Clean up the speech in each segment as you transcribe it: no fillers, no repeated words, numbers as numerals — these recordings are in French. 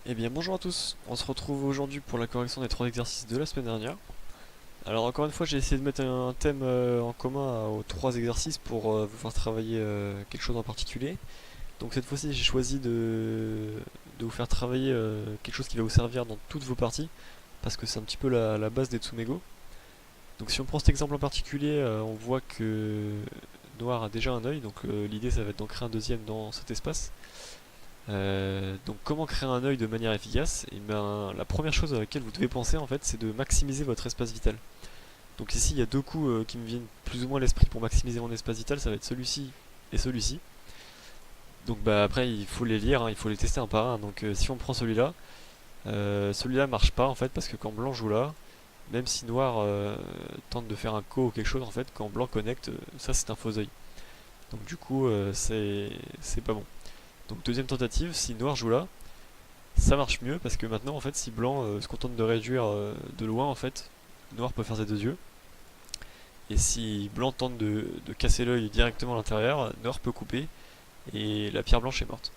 Eh bien bonjour à tous, on se retrouve aujourd'hui pour la correction des 3 exercices de la semaine dernière. Alors encore une fois j'ai essayé de mettre un thème en commun aux 3 exercices pour vous faire travailler quelque chose en particulier. Donc cette fois-ci j'ai choisi de vous faire travailler quelque chose qui va vous servir dans toutes vos parties, parce que c'est un petit peu la base des Tsumego. Donc si on prend cet exemple en particulier, on voit que Noir a déjà un œil, donc l'idée ça va être d'en créer un deuxième dans cet espace. Donc comment créer un œil de manière efficace? Et ben, la première chose à laquelle vous devez penser en fait c'est de maximiser votre espace vital. Donc ici il y a deux coups qui me viennent plus ou moins à l'esprit pour maximiser mon espace vital, ça va être celui-ci et celui-ci. Donc bah après il faut les lire, hein, il faut les tester un par un. Donc si on prend celui-là marche pas en fait parce que quand blanc joue là, même si noir tente de faire un co ou quelque chose en fait, quand blanc connecte, ça c'est un faux œil. Donc du coup c'est pas bon. Donc deuxième tentative, si noir joue là, ça marche mieux parce que maintenant en fait si blanc se contente de réduire de loin en fait, noir peut faire ses deux yeux. Et si blanc tente de casser l'œil directement à l'intérieur, noir peut couper et la pierre blanche est morte.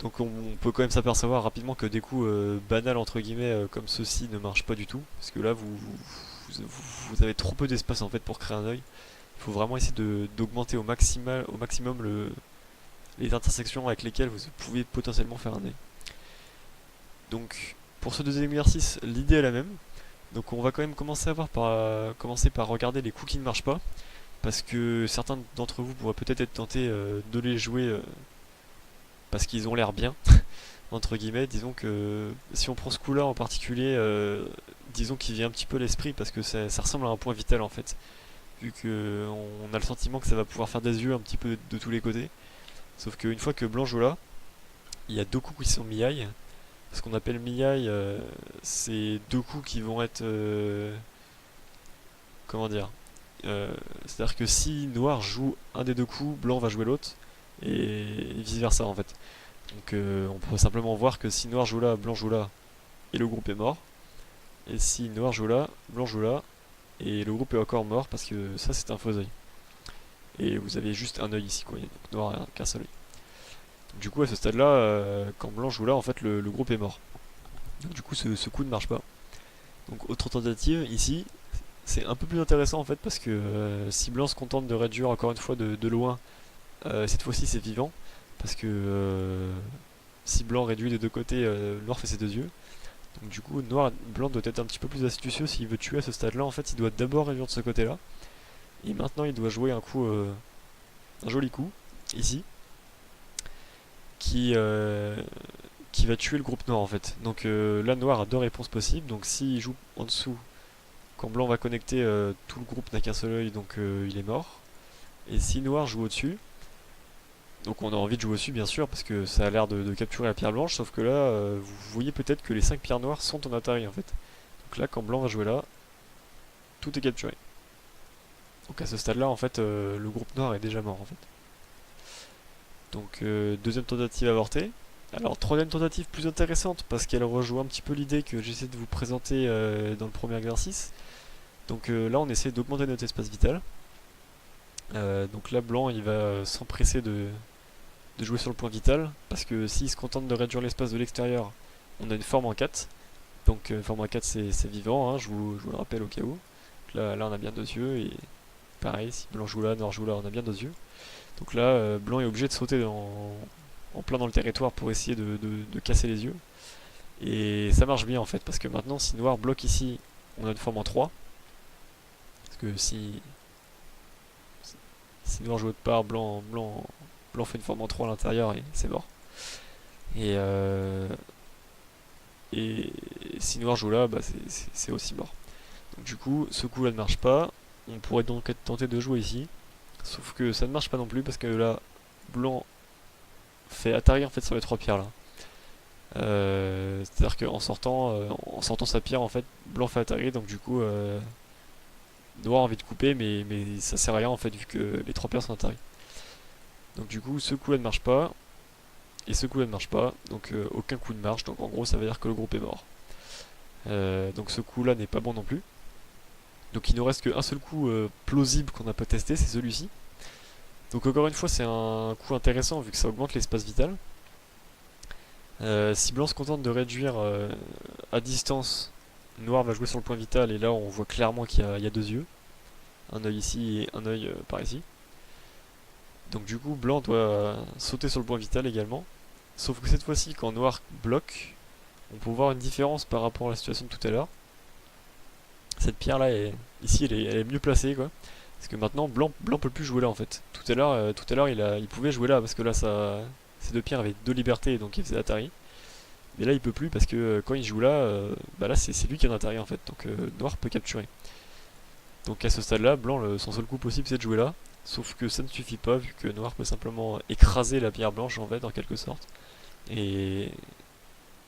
Donc on peut quand même s'apercevoir rapidement que des coups banals entre guillemets comme ceci ne marchent pas du tout. Parce que là vous avez trop peu d'espace en fait pour créer un œil. Il faut vraiment essayer d'augmenter au maximum les intersections avec lesquelles vous pouvez potentiellement faire un œil. Donc pour ce deuxième exercice, l'idée est la même. Donc on va quand même commencer par regarder les coups qui ne marchent pas, parce que certains d'entre vous pourraient peut-être être tentés de les jouer parce qu'ils ont l'air bien, entre guillemets. Disons que si on prend ce coup-là en particulier, disons qu'il vient un petit peu à l'esprit, parce que ça ressemble à un point vital en fait, vu qu'on a le sentiment que ça va pouvoir faire des yeux un petit peu de tous les côtés. Sauf qu'une fois que blanc joue là, il y a deux coups qui sont mi-aïe. Ce qu'on appelle mi-aïe, c'est deux coups qui vont être... comment dire c'est-à-dire que si noir joue un des deux coups, blanc va jouer l'autre, et vice versa en fait. Donc on peut simplement voir que si noir joue là, blanc joue là, et le groupe est mort. Et si noir joue là, blanc joue là, et le groupe est encore mort parce que ça c'est un faux œil. Et vous avez juste un œil ici quoi, donc noir a qu'un seul œil. Du coup à ce stade là, quand blanc joue là, en fait le groupe est mort. Donc du coup ce coup ne marche pas. Donc autre tentative ici, c'est un peu plus intéressant en fait parce que si blanc se contente de réduire encore une fois de loin, cette fois-ci c'est vivant parce que si blanc réduit des deux côtés, noir fait ses deux yeux. Donc du coup blanc doit être un petit peu plus astucieux s'il veut tuer à ce stade là. En fait il doit d'abord réduire de ce côté là et maintenant il doit jouer un joli coup ici qui, euh, qui va tuer le groupe noir en fait. Donc là noir a deux réponses possibles. Donc s'il joue en dessous, quand blanc va connecter, tout le groupe n'a qu'un seul œil, donc il est mort. Et si noir joue au-dessus, donc on a envie de jouer au-dessus bien sûr, parce que ça a l'air de capturer la pierre blanche, sauf que là, vous voyez peut-être que les 5 pierres noires sont en Atari en fait. Donc là, quand blanc va jouer là, tout est capturé. Donc à ce stade-là, en fait, le groupe noir est déjà mort en fait. Donc deuxième tentative avortée. Alors troisième tentative plus intéressante, parce qu'elle rejoue un petit peu l'idée que j'essaie de vous présenter dans le premier exercice. Donc là, on essaie d'augmenter notre espace vital. Donc là, blanc, il va s'empresser de jouer sur le point vital, parce que s'il se contente de réduire l'espace de l'extérieur, on a une forme en 4. Donc forme en 4 c'est vivant, hein, je vous le rappelle au cas où. Donc là on a bien deux yeux, et pareil, si blanc joue là, noir joue là, on a bien deux yeux. Donc là, blanc est obligé de sauter en plein dans le territoire pour essayer de casser les yeux. Et ça marche bien en fait, parce que maintenant si noir bloque ici, on a une forme en 3. Parce que si noir joue de part, blanc fait une forme en 3 à l'intérieur et c'est mort. Et, euh, et si noir joue là, bah c'est aussi mort. Donc du coup, ce coup là ne marche pas. On pourrait donc être tenté de jouer ici. Sauf que ça ne marche pas non plus parce que là, blanc fait Atari en fait sur les trois pierres là. C'est-à-dire en sortant sa pierre en fait, blanc fait Atari, donc du coup, noir a envie de couper, mais ça sert à rien en fait vu que les trois pierres sont Atari. Donc du coup, ce coup là ne marche pas. Et ce coup là ne marche pas, donc aucun coup ne marche, donc en gros ça veut dire que le groupe est mort. Donc ce coup là n'est pas bon non plus. Donc il nous reste qu'un seul coup plausible qu'on n'a pas testé, c'est celui-ci. Donc encore une fois c'est un coup intéressant vu que ça augmente l'espace vital. Si blanc se contente de réduire à distance, noir va jouer sur le point vital et là on voit clairement qu'il y a deux yeux. Un œil ici et un œil par ici. Donc du coup blanc doit sauter sur le point vital également. Sauf que cette fois-ci quand noir bloque, on peut voir une différence par rapport à la situation de tout à l'heure. Cette pierre là ici elle est mieux placée quoi. Parce que maintenant blanc peut plus jouer là en fait. Tout à l'heure il pouvait jouer là parce que là ces deux pierres avaient deux libertés donc il faisait Atari. Mais là il peut plus parce que quand il joue là, bah là c'est lui qui est en Atari en fait. Donc noir peut capturer. Donc à ce stade là, son seul coup possible c'est de jouer là. Sauf que ça ne suffit pas vu que noir peut simplement écraser la pierre blanche en fait en quelque sorte. Et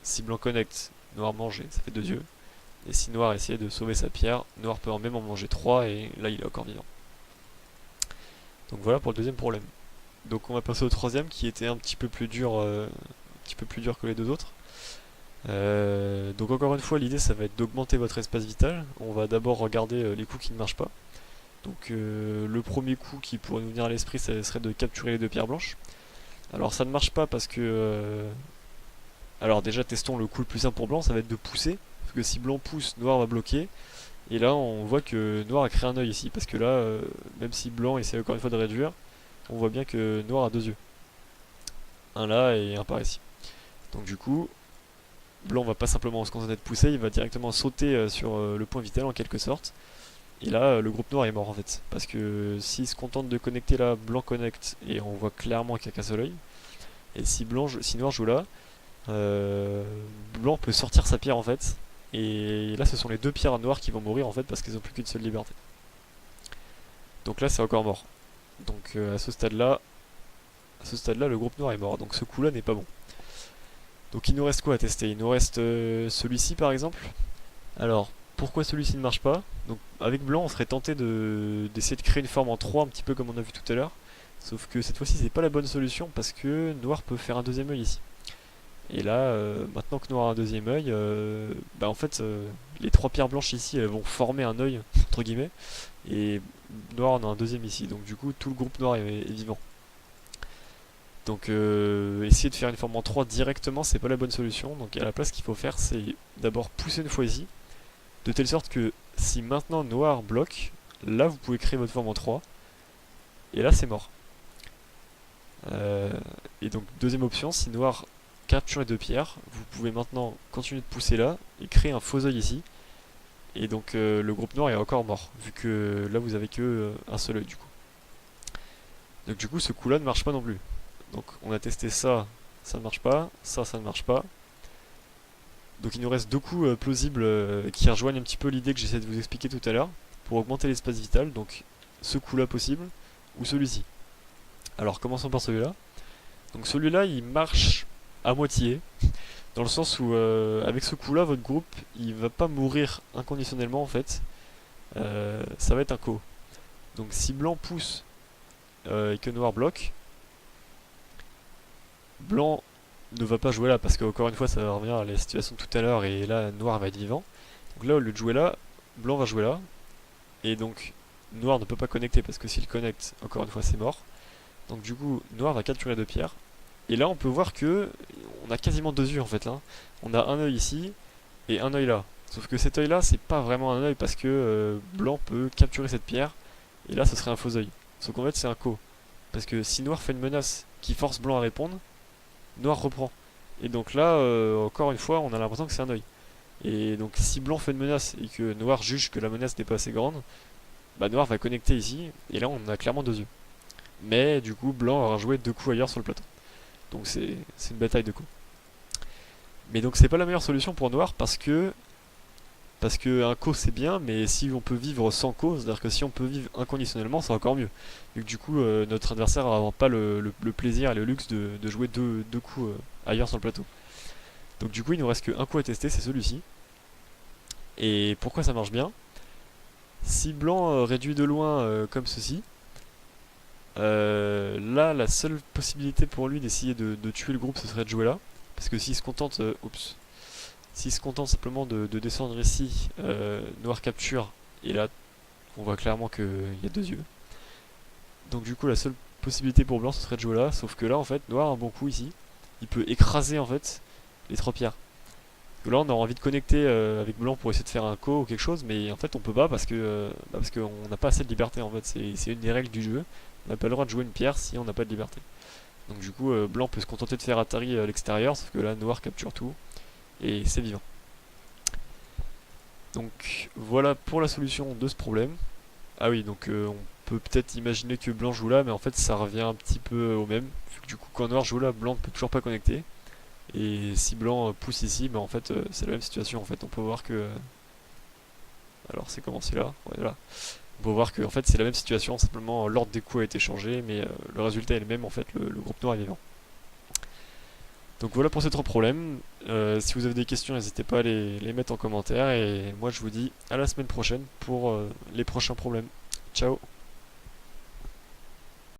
si blanc connecte, noir mange et ça fait deux yeux. Et si noir essayait de sauver sa pierre, noir peut même en manger 3 et là il est encore vivant. Donc voilà pour le deuxième problème. Donc on va passer au troisième qui était un petit peu plus dur, que les deux autres. Donc encore une fois l'idée ça va être d'augmenter votre espace vital. On va d'abord regarder les coups qui ne marchent pas. Donc le premier coup qui pourrait nous venir à l'esprit ça serait de capturer les deux pierres blanches. Alors ça ne marche pas parce que... alors déjà testons le coup le plus simple pour blanc, ça va être de pousser. Parce que si blanc pousse, noir va bloquer. Et là on voit que noir a créé un œil ici. Parce que là, même si blanc essaie encore une fois de réduire, on voit bien que noir a deux yeux. Un là et un par ici. Donc du coup, blanc va pas simplement se concentrer de pousser, il va directement sauter sur le point vital en quelque sorte. Et là, le groupe noir est mort en fait. Parce que s'il se contente de connecter là, blanc connecte et on voit clairement qu'il n'y a qu'un seul œil. Et si noir joue là, blanc peut sortir sa pierre en fait. Et là, ce sont les deux pierres noires qui vont mourir en fait parce qu'ils n'ont plus qu'une seule liberté. Donc là, c'est encore mort. Donc à ce stade-là, le groupe noir est mort. Donc ce coup-là n'est pas bon. Donc il nous reste quoi à tester? Il nous reste celui-ci par exemple. Alors, pourquoi celui-ci ne marche pas? Donc avec blanc, on serait tenté d'essayer de créer une forme en 3 un petit peu comme on a vu tout à l'heure. Sauf que cette fois-ci, c'est pas la bonne solution parce que noir peut faire un deuxième œil ici. Et là, maintenant que noir a un deuxième œil, bah en fait, les trois pierres blanches ici, elles vont former un œil, entre guillemets. Et noir en a un deuxième ici. Donc du coup, tout le groupe noir est vivant. Donc essayer de faire une forme en 3 directement, c'est pas la bonne solution. Donc à la place, ce qu'il faut faire, c'est d'abord pousser une fois ici. De telle sorte que si maintenant noir bloque, là vous pouvez créer votre forme en 3. Et là c'est mort. Et donc deuxième option, si noir capture les deux pierres, vous pouvez maintenant continuer de pousser là et créer un faux œil ici. Et donc le groupe noir est encore mort, vu que là vous avez que un seul œil du coup. Donc du coup ce coup là ne marche pas non plus. Donc on a testé ça, ça ne marche pas, ça ne marche pas. Donc il nous reste deux coups plausibles qui rejoignent un petit peu l'idée que j'essaie de vous expliquer tout à l'heure pour augmenter l'espace vital. Donc ce coup là possible ou celui-ci. Alors commençons par celui-là. Donc celui-là il marche à moitié dans le sens où avec ce coup là votre groupe il va pas mourir inconditionnellement en fait. Ça va être un co. Donc si blanc pousse et que noir bloque, blanc ne va pas jouer là parce qu'encore une fois ça va revenir à la situation de tout à l'heure et là noir va être vivant. Donc là au lieu de jouer là, blanc va jouer là. Et donc noir ne peut pas connecter parce que s'il connecte, encore une fois c'est mort. Donc du coup noir va capturer deux pierres. Et là on peut voir que on a quasiment deux yeux en fait là. On a un œil ici et un œil là. Sauf que cet œil là c'est pas vraiment un œil parce que blanc peut capturer cette pierre. Et là ce serait un faux œil. Sauf qu'en fait c'est un co. Parce que si noir fait une menace qui force blanc à répondre, noir reprend. Et donc là, encore une fois, on a l'impression que c'est un œil. Et donc si blanc fait une menace et que noir juge que la menace n'est pas assez grande, bah noir va connecter ici, et là on a clairement deux yeux. Mais du coup, blanc aura joué deux coups ailleurs sur le plateau. Donc c'est une bataille de coups. Mais donc c'est pas la meilleure solution pour noir parce que un co c'est bien, mais si on peut vivre sans co, c'est-à-dire que si on peut vivre inconditionnellement, c'est encore mieux. Vu que du coup, notre adversaire n'aura pas le plaisir et le luxe de jouer deux coups ailleurs sur le plateau. Donc du coup, il nous reste qu'un coup à tester, c'est celui-ci. Et pourquoi ça marche bien? Si blanc réduit de loin comme ceci, là, la seule possibilité pour lui d'essayer de tuer le groupe, ce serait de jouer là. Parce que s'il se contente... S'il se contente simplement de descendre ici, noir capture, et là on voit clairement qu'il y a deux yeux. Donc du coup la seule possibilité pour blanc ce serait de jouer là, sauf que là en fait noir a un bon coup ici, il peut écraser en fait, les 3 pierres. Là, on a envie de connecter avec blanc pour essayer de faire un co ou quelque chose, mais en fait, on peut pas parce qu'on n'a pas assez de liberté. En fait, c'est une des règles du jeu. On n'a pas le droit de jouer une pierre si on n'a pas de liberté. Donc du coup, blanc peut se contenter de faire Atari à l'extérieur, sauf que là, noir capture tout et c'est vivant. Donc voilà pour la solution de ce problème. Ah oui, donc on peut peut-être imaginer que blanc joue là, mais en fait, ça revient un petit peu au même. Vu que du coup, quand noir joue là, blanc ne peut toujours pas connecter. Et si blanc pousse ici, bah en fait c'est la même situation en fait. On peut voir que. Alors c'est comment c'est là, ouais, là. On peut voir que en fait c'est la même situation, simplement l'ordre des coups a été changé, mais le résultat est le même en fait, le groupe noir est vivant. Donc voilà pour ces 3 problèmes. Si vous avez des questions, n'hésitez pas à les mettre en commentaire. Et moi je vous dis à la semaine prochaine pour les prochains problèmes. Ciao!